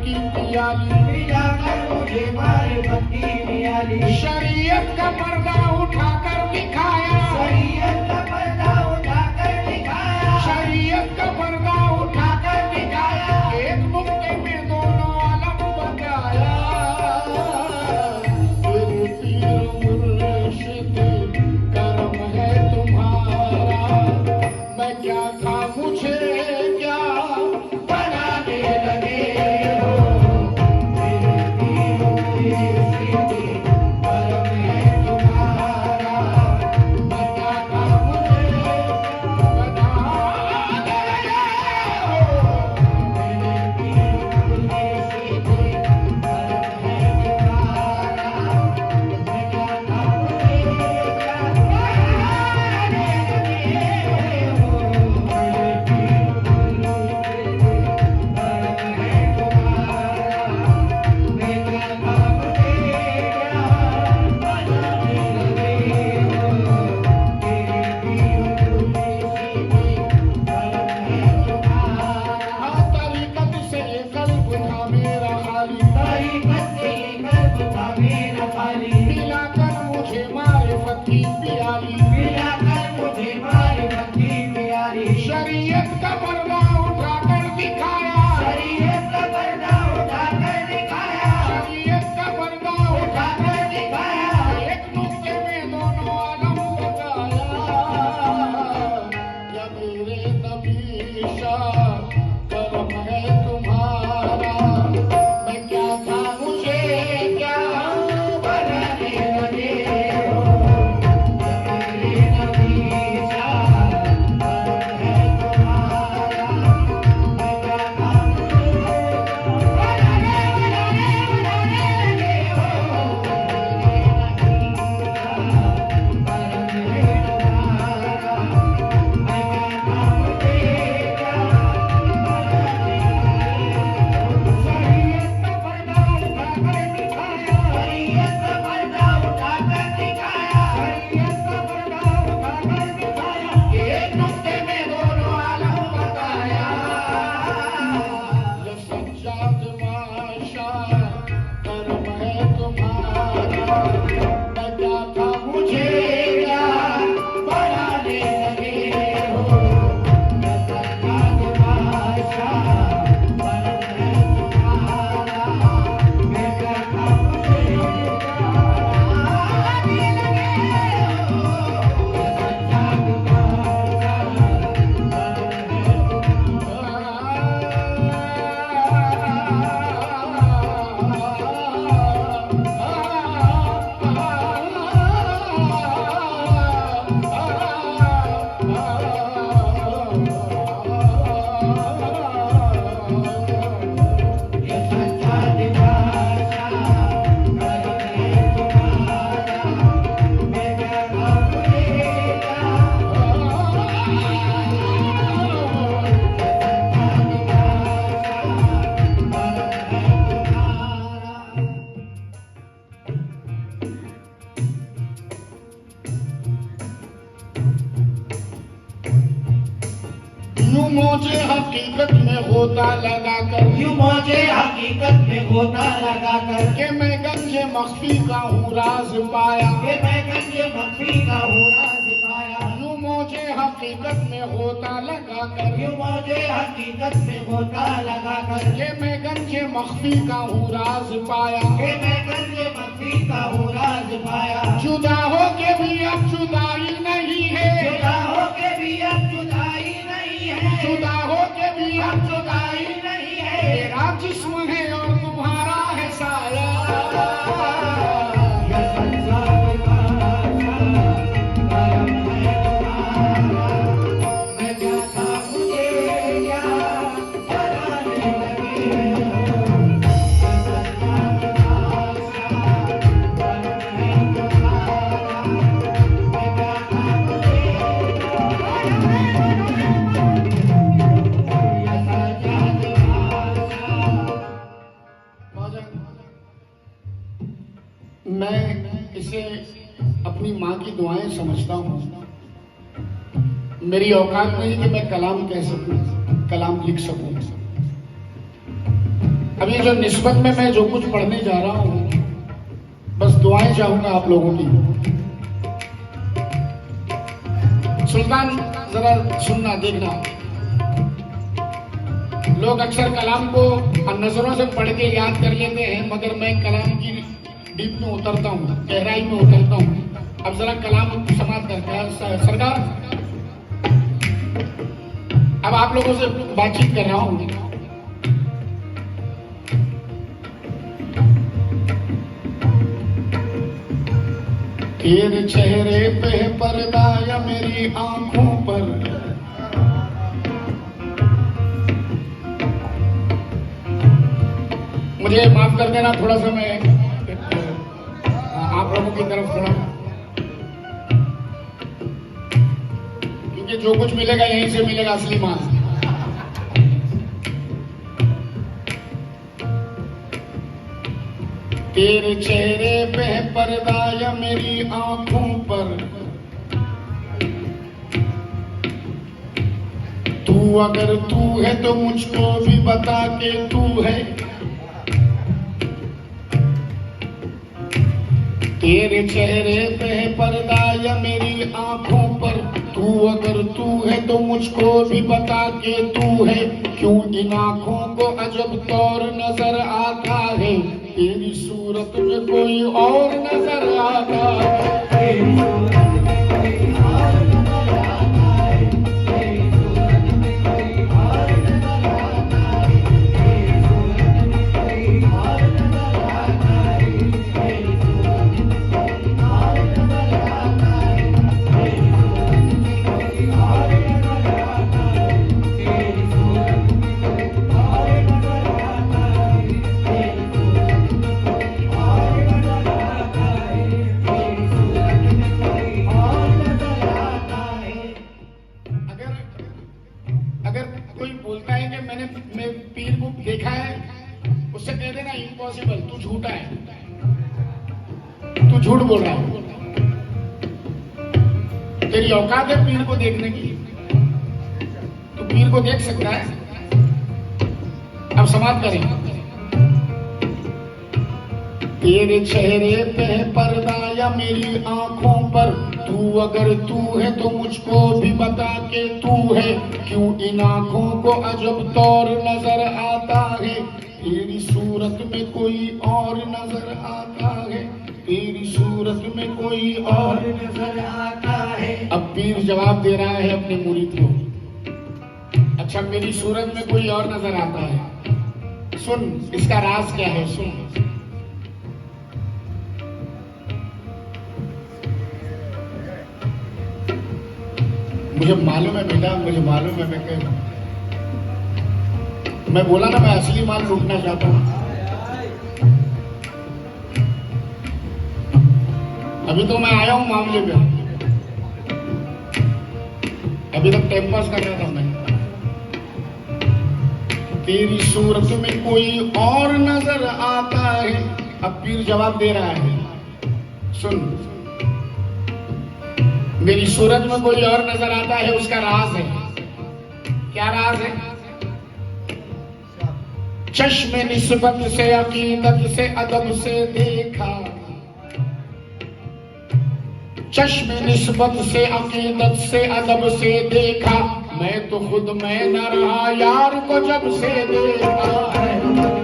की पियाली, पिलाकर मुझे मारिफत की पियाली। शरीयत का पर्दा उठाकर दिखाया, शरीयत का पर्दा उठाकर दिखाया, शरीयत का पर्दा उठाकर दिखाया, एक नुक्ते में दोनों आलम बताया। तेरे पीर मुर्शिद करम है तुम्हारा, मैं क्या था मुझे क्या बनाने लगे हो। मेरे पीर मुर्शिद करम है तुम्हारा, मैं क्या था मुझे बनाने लगे हो। मेरे पीर मुर्शिद करम है तुम्हारा, मैं क्या था मुझे क्या बनाने लगे हो। मेरे पीर मुर्शिद करम है तुम्हारा, मैं क्या था मुझे क्या बनाने लगे हो। मेरे पीर मुर्शिद करम है तुम्हारा, हाँ, तरीकत से ये कल्ब था मेरा खाली, तरीकत से ये कल्ब था मेरा खाली। पिलाकर मुझे मारिफत की पियाली, पिलाकर मुझे मारिफत की पियाली। शरीयत का पर्दा उठाकर दिखाया, शरीयत का पर्दा उठाकर दिखाया, शरीयत का पर्दा उठाकर दिखाया। एक नुक्ते में दोनों आलम बताया। या मेरे नबी शाह करम है तुम्हारा, मैं क्या था मुझे क्या बनाने लगे हो। मेरे नबी शाह करम है तुम्हारा, मैं क्या था मुझे बनाने लगे हो। मेरे नबी शाह करम है तुम्हारा, मैं क्या था मुझे क्या बनाने लगे हो। शरीयत का पर्दा उठाकर दिखाया, शरीयत का पर्दा उठाकर दिखाया, शरीयत का पर्दा उठाकर दिखाया। एक नुक्ते में दोनों आलम बताया। ये सज्जाद माशाह करम है तुम्हारा, मैं क्या था मुझे क्या बनाने लगे हो। ये सज्जाद बादशाह करम है तुम्हारा, मैं क्या था मुझे क्या बनाने लगे हो। ये सज्जाद बादशाह करम है ये सज्जाद बादशाह करम है तुम्हारा, मैं क्या था मुझे क्या यूं मुझे हकीकत में होता लगा कर यूं मुझे हकीकत में होता लगा कर कि मैं गंजे मख्फी का हूँ राज पाया। कि मैं गंजे मख्फी का हूँ राज पाया। यूं मुझे हकीकत में होता लगा कर यूं मुझे हकीकत में होता लगा कर कि मैं गंजे मख्फी का हूँ राज पाया। कि मैं गंजे मख्फी का हूँ राज पाया। जुदा हो के भी अब जुदाई नहीं है, जुदा हो के भी अब जुदाई नहीं है, जुदा हो के भी अब अब जुदाई नहीं है। मेरा जिस्म है और तुम्हारा है साया। ये सज्जाद बादशाह करम है तुम्हारा, मैं क्या था मुझे क्या बनाने लगे हो। ये सज्जाद बादशाह करम है तुम्हारा, मैं क्या था मुझे क्या बनाने लगे हो। ये सज्जाद मैं इसे अपनी माँ की दुआएं समझता हूँ। मेरी औकात नहीं कि मैं कलाम कह सकूं, कलाम लिख सकूं। अभी जो निस्बत में मैं जो कुछ पढ़ने जा रहा हूं, बस दुआएं चाहूंगा आप लोगों की। सुल्तान जरा सुनना देखना, लोग अक्सर कलाम को नजरों से पढ़ के याद कर लेते हैं, मगर मैं कलाम की डीप में उतरता हूँ, गहराई में उतरता हूँ। अब जरा कलाम समाप्त करता है सरकार। अब आप लोगों से बातचीत कर रहा हूँ। तेरे चेहरे पे पर्दा या मेरी आंखों पर, मुझे माफ कर देना, थोड़ा सा मैं आप लोगों की तरफ थोड़ा, क्योंकि जो कुछ मिलेगा यहीं से मिलेगा असली माल। तेरे चेहरे पे पर्दा या मेरी आंखों पर, तू अगर तू है तो मुझको भी बता के तू है। तेरे चेहरे पे पर्दा या मेरी आंखों पर, तू अगर तू है तो मुझको भी बता के तू है। क्यों इन आंखों को अजब तौर नजर आता है, तेरी सूरत में कोई और नजर आता है। मैं पीर को देखा है, उससे कह देना इम्पॉसिबल, तू झूठा है, तू झूठ बोल रहा है। तेरी औकात है पीर को देखने की, तू पीर को देख सकता है। अब समाप्त करें। तेरे चेहरे पे पर्दा या मेरी आंखों पर, तू अगर तू है तो मुझको भी बता के तू है। क्यों इन आंखों को अजब तौर नजर आता है, तेरी सूरत में कोई और नजर आता है, तेरी सूरत में कोई और नजर आता है। अब पीर जवाब दे रहा है अपने मुरीद को, अच्छा मेरी सूरत में कोई और नजर आता है, सुन इसका राज क्या है, सुन। मुझे मालूम है बेटा, मुझे मालूम है, मैं बोला ना मैं असली माल लूटना चाहता हूं। अभी तो मैं आया हूं मामले पे, अभी तक टाइम पास कर रहा था मैं। तेरी सूरत में कोई और नजर आता है, अब पीर जवाब दे रहा है, सुन। मेरी सूरत में कोई और नजर आता है, उसका राज है। क्या राज है? चश्मे निस्बत से अकीदत से अदब से देखा, चश्मे निस्बत से अकीदत से अदब से देखा, मैं तो खुद मैं न रहा यार को जब से देखा है।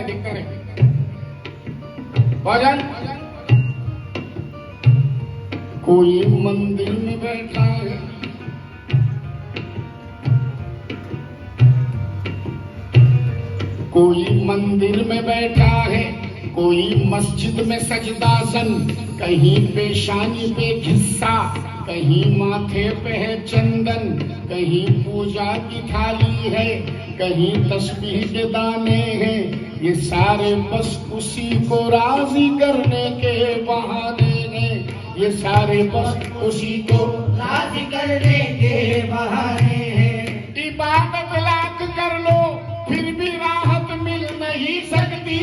देखता रहे भजन। कोई मंदिर में बैठा है, कोई मंदिर में बैठा है, कोई मस्जिद में सजदासन, कहीं पेशानी पे घिस्सा, कहीं माथे पे है चंदन, कहीं पूजा की थाली है, कहीं तस्बीह के दाने हैं। ये सारे बस उसी को राजी करने के बहाने हैं। ये सारे बस उसी को राजी करने के बहाने हैं। इबादत लाख कर लो फिर भी राहत मिल नहीं सकती।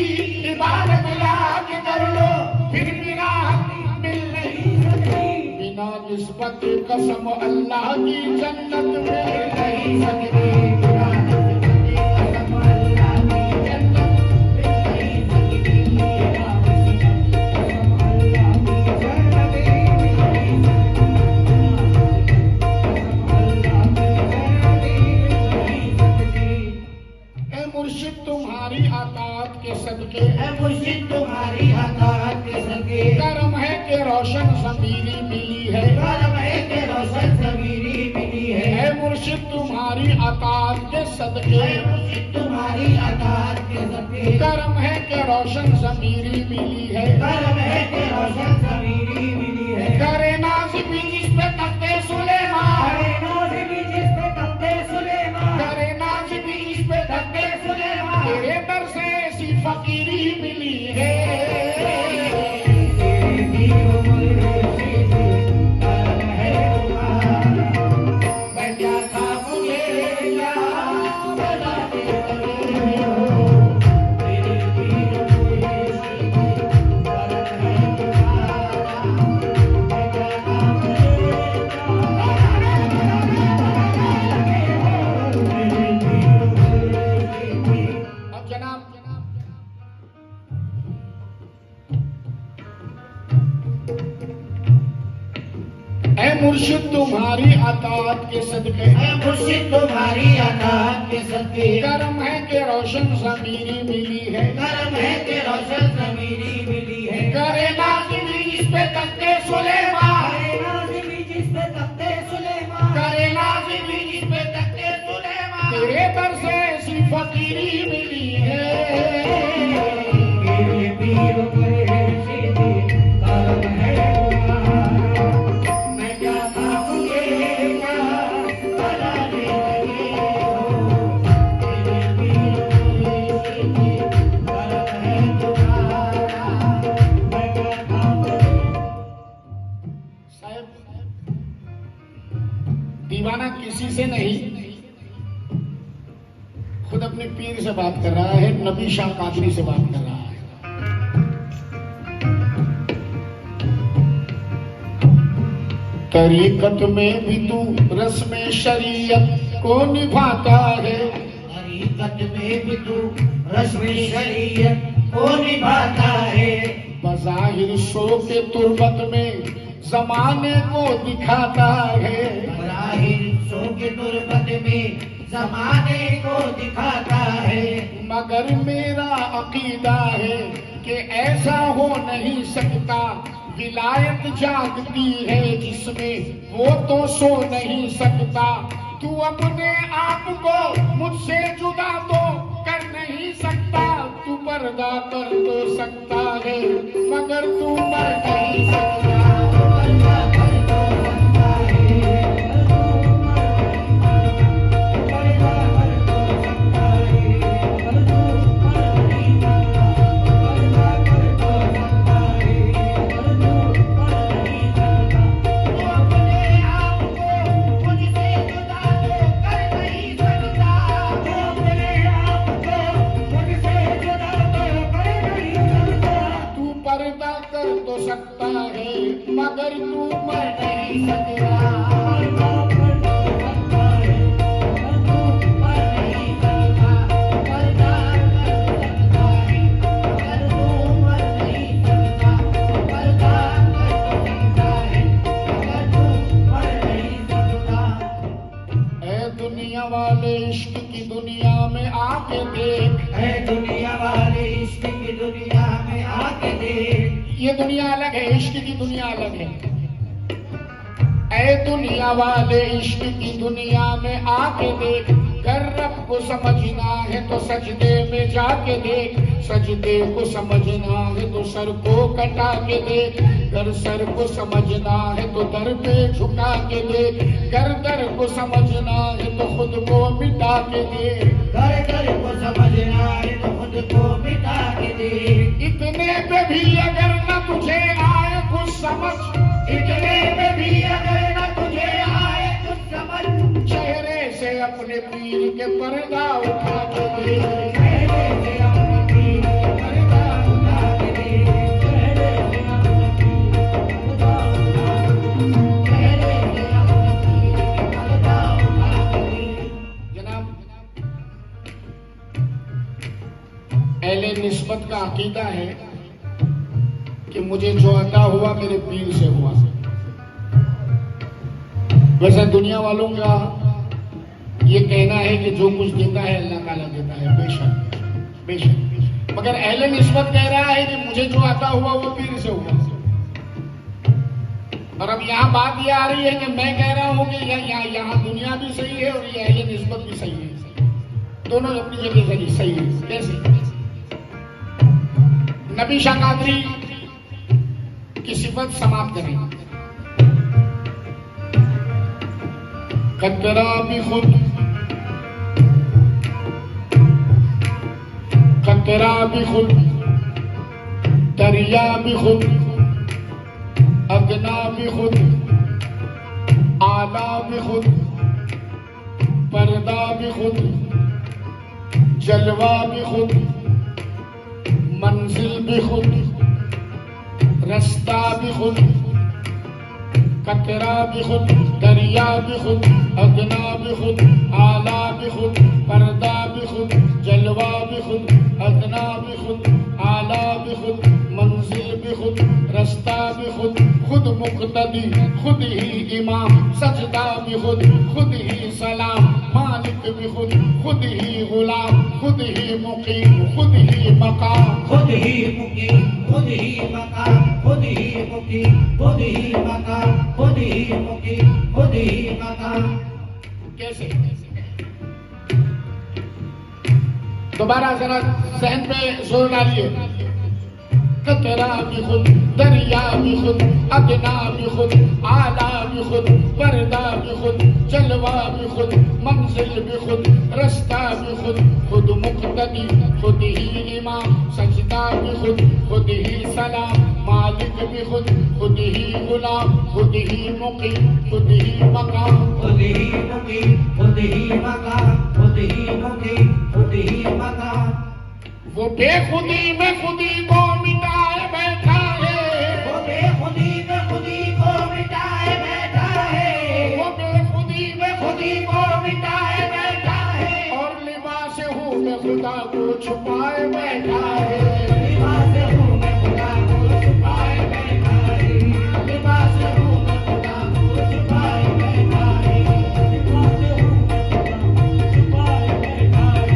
इबादत लाख कर लो फिर भी राहत मिल नहीं सकती। बिना निस्बत कसम अल्लाह की जन्नत मिल नहीं सकती। बिना निस्बत कसम अल्लाह की जन्नत मिल नहीं सकती। बिना निस्बत कसम अल्लाह की जन्नत मिल नहीं सकती। ए मुर्शिद तुम्हारी अताअत के सदके, है मुर्शिद तुम्हारी अताअत के सदके, करम है कि रोशन ज़मीरी मिली है। करम है कि रोशन ज़मीरी मिली है। है मुर्शिद तुम्हारी अताअत के सदके, है मुर्शिद तुम्हारी अताअत के सदके, करम है कि रोशन ज़मीरी मिली है। करम है कि रोशन ज़मीरी मिली है। करे नाज़िमी जिस पे तख्ते सुलेमान, करे नाज़िमी जिस पे तख्ते सुलेमान, करे नाज़िमी जिस पे तख्ते सुलेमान, तेरे दर से ऐसी फकीरी मिली है। तेरे दीनों मुर्शिद करम है तुम्हारा। मैं क्या था मुझे क्या बताते लगे हो। तेरे दीनों मुर्शिद करम है तुम्हारा। मैं क्या था मुझे क्या तेरे दीनों मुर्शिद। अब जनाब ऐ मुर्शिद तुम्हारी अताअत के सदके, है मुर्शिद तुम्हारी अताअत के सदके, करम है कि रोशन ज़मीरी मिली है। करम है कि रोशन ज़मीरी मिली है। करे नाज़िमी जिस पे तख्ते सुलेमान, करे नाज़िमी जिस पे तख्ते सुलेमान, करे नाज़िमी जिस पे तख्ते सुलेमान, तेरे दर से ऐसी फकीरी मिली है। मेरे पीर मुर्शिद करम है तुम्हारा। मैं क्या था मुझे क्या बताने लगे हो। मेरे पीर मुर्शिद करम है तुम्हारा। मैं क्या था मुझे साहब दीवाना किसी से नहीं, खुद अपने पीर से बात कर रहा है, नबी शाह कादरी से बात कर रहा है। तरीकत में भी तू रस्म शरीयत को निभाता है। हकीकत में भी तू रस्म शरीयत को निभाता है। बज़ाहिर शो के तुरबत में जमाने को दिखाता है। ज़ाहिर शो के तुरबत में ज़माने को दिखाता है। मगर मेरा अकीदा है कि ऐसा हो नहीं सकता। विलायत जागती है जिसमें वो तो सो नहीं सकता। तू अपने आप को मुझसे जुदा तो कर नहीं सकता। तू पर्दा कर तो सकता है मगर तू मर नहीं सकता। पर्दा कर तो सकता है, पर्दा कर तो सकता है, पर तू मर नहीं सकता। पर्दा कर तो सकता है, पर तू मर नहीं सकता। तू अपने आप को मुझसे जुदा तो कर नहीं सकता। तू अपने आप को मुझसे जुदा तो कर नहीं सकता। तू पर्दा कर तो सकता है मगर तू मर नहीं सकता। पर्दा कर तो सकता है, पर तू मर नहीं सकता। पर्दा कर तो सकता है, पर तू मर नहीं सकता। पर्दा कर तो सकता है, पर तू मर नहीं सकता। ऐ दुनिया वाले इश्क की दुनिया में आके देख। है दुनिया वाले इश्क की दुनिया में आके देख। ये दुनिया अलग है, इश्क की दुनिया अलग है। ऐ दुनिया वाले इश्क की दुनिया में आके देख, कर रब को समझना है तो सजदे में जाके देख, सजदे को समझना है तो सर को कटा के देख, कर सर को समझना है तो दर पे झुका के देख, कर दर को समझना है तो खुद को मिटा के देख, कर कर को समझना है तो खुद को मिटा के दे। इतने पे भी अगर न तुझे आए कुछ समझ, इतने में भी अगर न तुझे आए कुछ समझ, चेहरे से अपने पीर के पर्दा उठा के दे, चेहरे से अपने पीर के पर्दा उठा के दे, चेहरे से अपने पीर के पर्दा उठा के दे, चेहरे से अपने पीर के पर्दा उठा के दे। जनाब अहले निस्बत का अकीदा है कि मुझे जो अता हुआ मेरे पीर से हुआ। वैसे दुनिया वालों का ये कहना है कि जो कुछ देता है अल्लाह ताला देता है, बेशक बेशक, मगर अहले निस्बत कह रहा है कि मुझे जो अता हुआ वो पीर से हुआ। और अब यहाँ बात ये आ रही है कि मैं कह रहा हूँ कि यहाँ दुनिया भी सही है और ये अहले निस्बत भी सही है, दोनों अपनी जगह सही है। कैसे? नबी शाह कादरी की सिफत समाप्त करें। कतरा भी खुद, कतरा भी खुद, दरिया भी खुद, अदना भी खुद, आला भी खुद, पर्दा भी खुद, जलवा भी खुद, मंजिल भी खुद, रास्ता भी खुद, कतरा भी खुद, दरिया भी खुद, अदना भी खुद, आला भी खुद, पर्दा भी खुद, जलवा भी खुद, अदना भी खुद, आला भी खुद, मंजिल भी खुद, रास्ता भी खुद, खुद मुक्तदी, खुद ही इमाम, सजदा भी खुद, खुद ही सलाम, मालिक भी खुद, खुद ही गुलाम, खुद ही मुकीम, खुद ही मकाम, खुद ही मुकीम, खुद ही मकाम, खुद ही मुकीम, खुद ही मकाम, खुद ही मुकीम, खुद ही मकाम। कैसे? दोबारा जरा सहन पे जोर डालिए। कतरा भी खुद, दरिया भी खुद, अदना भी खुद, आला भी खुद, पर्दा भी खुद, जलवा भी खुद, मंजिल भी खुद, रास्ता भी खुद, खुद मुक्तदी, खुद ही इमाम, सजदा भी खुद, खुद ही सलाम, मालिक भी खुद, खुद ही गुलाम, खुद ही मुकीम, खुद ही मकाम, खुद ही मुकीम, खुद ही मकाम, खुद ही मुकीम, खुद ही मकाम। वो बेखुदी में खुदी को मिटाए बैठा है, वो बेखुदी में खुदी को मिटाए बैठा है, वो बेखुदी में खुदी को मिटाए बैठा है, और लिबास हूँ मैं खुदा को छुपाए बैठा है, लिबास हूँ मैं खुदा को छुपाए बैठा है, लिबास हूँ मैं खुदा को छुपाए बैठा है, लिबास हूँ मैं खुदा को छुपाए बैठा है,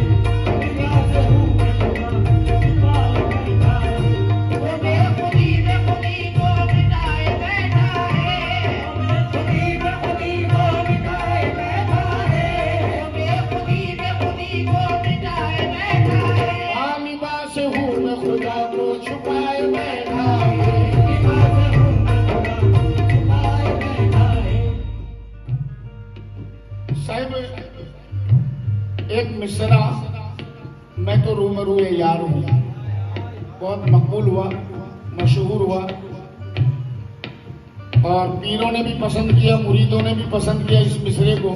लिबास हूँ मैं खुदा को छुपाए बैठा है। वो बेखुदी में खुदी को मिटाए बैठा है, खुदी में खुदी को मिटाए बैठा है, वो बेखुदी में खुदी को मिटाए बैठा है, हाँ लिबास हूँ मैं खुदा को छुपाए बैठा है। लिबास हूँ मैं खुदा को छुपाए बैठा है। साहिब एक मिसरा, मैं तो रूबरू यार हूँ, बहुत मकबूल हुआ, मशहूर हुआ, और पीरों ने भी पसंद किया, मुरीदों ने भी पसंद किया इस मिसरे को।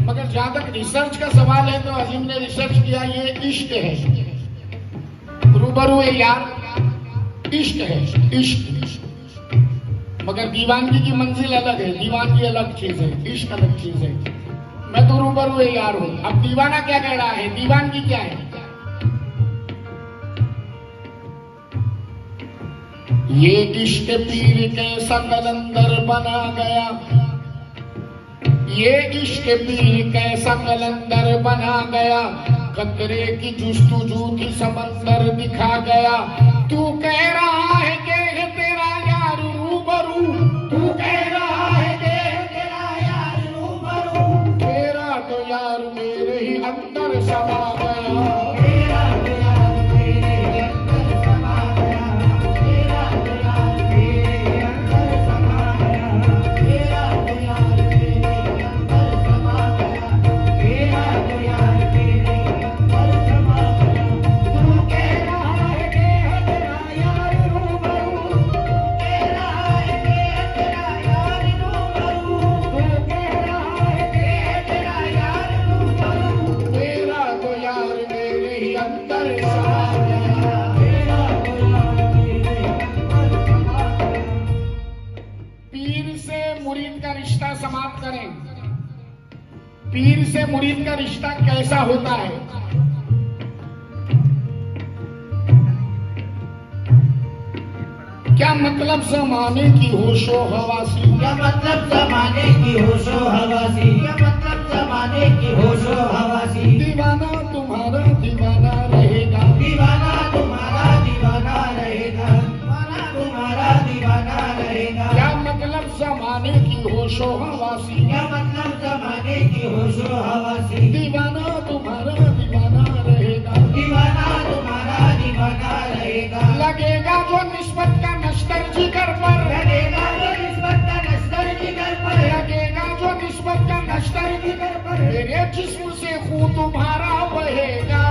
मगर जहां तक रिसर्च का सवाल है तो अजीम ने रिसर्च किया, ये इश्क है, रूबरू यार इश्क है, इश्क। मगर दीवानगी की मंजिल अलग है, दीवानगी अलग चीज है, इश्क अलग चीज है। मैं तो रूबरू यार हूं। अब दीवाना क्या कह रहा है, दीवानगी क्या है? ये इश्क पीर के सकलंदर बना गया, ये इश्क पीर कैसा कलंदर बना गया, कतरे की जुस्तुजू की समंदर दिखा गया। तू कह रहा है कि है तेरा यार रूबरू, तू कह मुरीद का रिश्ता समाप्त करें। पीर से मुरीद का रिश्ता कैसा होता है? क्या मतलब जमाने की होशो हवासी? क्या मतलब जमाने की होशो हवासी? क्या मतलब जमाने की होशो हवासी? दीवाना तुम्हारा दीवाना रहेगा, दीवाना तुम्हारा दीवाना रहेगा, दीवाना तुम्हारा दीवाना रहेगा। क्या मतलब जमाने की होशो हवासी? क्या मतलब जमाने की होशो हवासी? दीवाना तुम्हारा दीवाना रहेगा, दीवाना तुम्हारा दीवाना रहेगा। लगेगा जो निस्बत का नश्तर जिगर पर, लगेगा जो निस्बत का नश्तर जिगर पर, लगेगा जो निस्बत का नश्तर जिगर पर, मेरे जिस्म से खून तुम्हारा बहेगा।